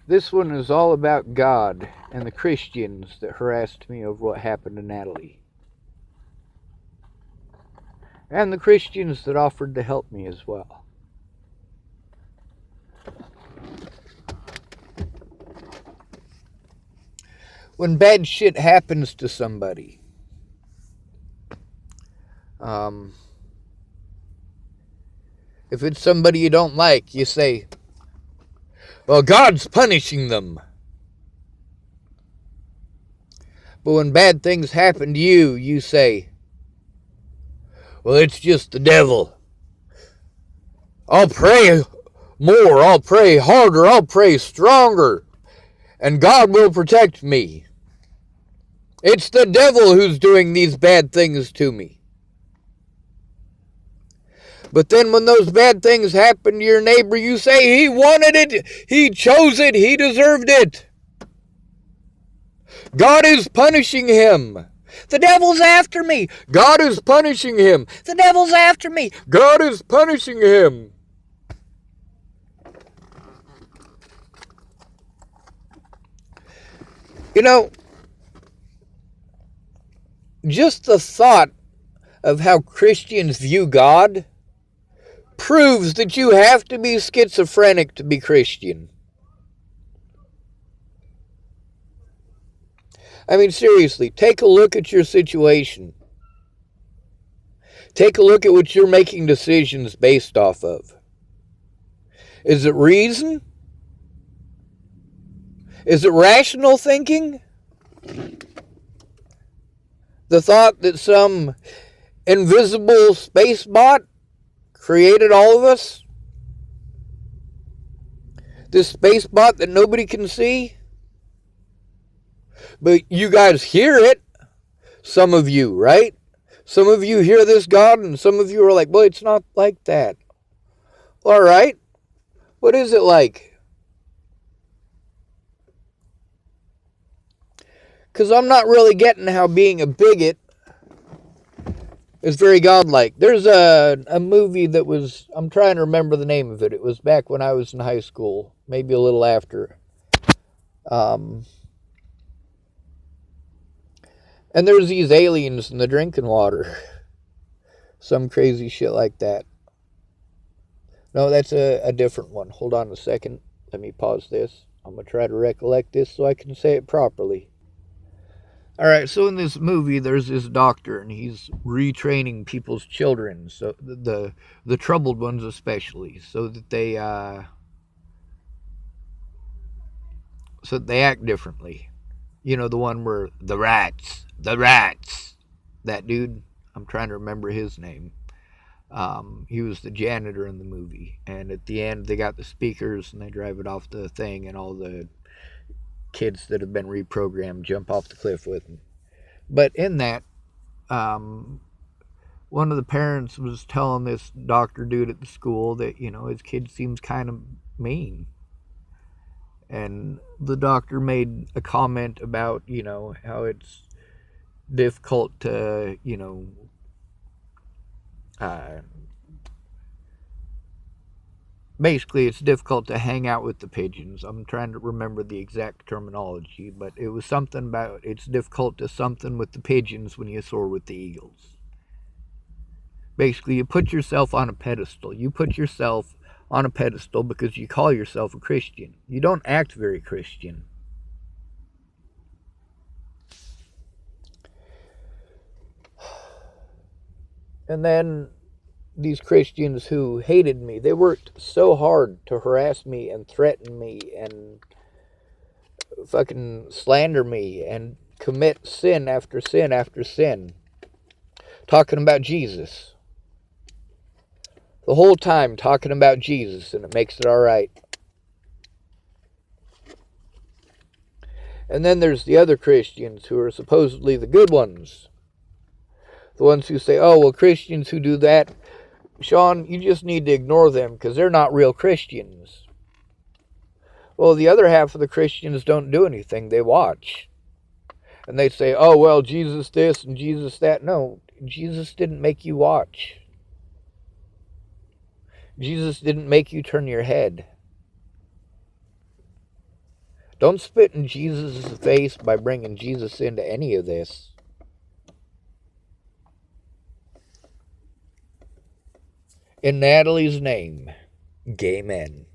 This one is all about God and the Christians that harassed me over what happened to Natalie. And the Christians that offered to help me as well. When bad shit happens to somebody, if it's somebody you don't like, you say, well, God's punishing them. But when bad things happen to you, you say, well, it's just the devil. I'll pray more, I'll pray harder, I'll pray stronger, and God will protect me. It's the devil who's doing these bad things to me. But then when those bad things happen to your neighbor, you say, he wanted it, he chose it, he deserved it. God is punishing him. The devil's after me. God is punishing him. The devil's after me. God is punishing him. You know, just the thought of how Christians view God proves that you have to be schizophrenic to be Christian. I mean, seriously, take a look at your situation. Take a look at what you're making decisions based off of. Is it reason? Is it rational thinking? The thought that some invisible space bot created all of us? This space bot that nobody can see? But you guys hear it. Some of you, right? Some of you hear this God, and some of you are like, well, it's not like that. All right. What is it like? Because I'm not really getting how being a bigot is very godlike. There's a movie that was, I'm trying to remember the name of it. It was back when I was in high school, maybe a little after. And there's these aliens in the drinking water. Some crazy shit like that. No, that's a different one. Hold on a second. Let me pause this. I'm going to try to recollect this so I can say it properly. Alright, so in this movie, there's this doctor, and he's retraining people's children, so the troubled ones especially, so that they act differently. You know, the one where the rats, that dude, I'm trying to remember his name. He was the janitor in the movie, and at the end, they got the speakers, and they drive it off the thing, and all the kids that have been reprogrammed jump off the cliff with them. But in that, one of the parents was telling this doctor dude at the school that, you know, his kid seems kind of mean. And the doctor made a comment about, you know, how it's difficult to, you know, basically it's difficult to hang out with the pigeons. I'm trying to remember the exact terminology, but it was something about it's difficult to something with the pigeons when you soar with the eagles. Basically, you put yourself on a pedestal. You put yourself on a pedestal because you call yourself a Christian. You don't act very Christian. And then these Christians who hated me, they worked so hard to harass me and threaten me and fucking slander me and commit sin after sin after sin, talking about Jesus. The whole time talking about Jesus, and it makes it all right. And then there's the other Christians who are supposedly the good ones. The ones who say, oh, well, Christians who do that, Sean, you just need to ignore them because they're not real Christians. Well, the other half of the Christians don't do anything. They watch. And they say, oh, well, Jesus this and Jesus that. No, Jesus didn't make you watch. Jesus didn't make you turn your head. Don't spit in Jesus' face by bringing Jesus into any of this. In Natalie's name, gay men.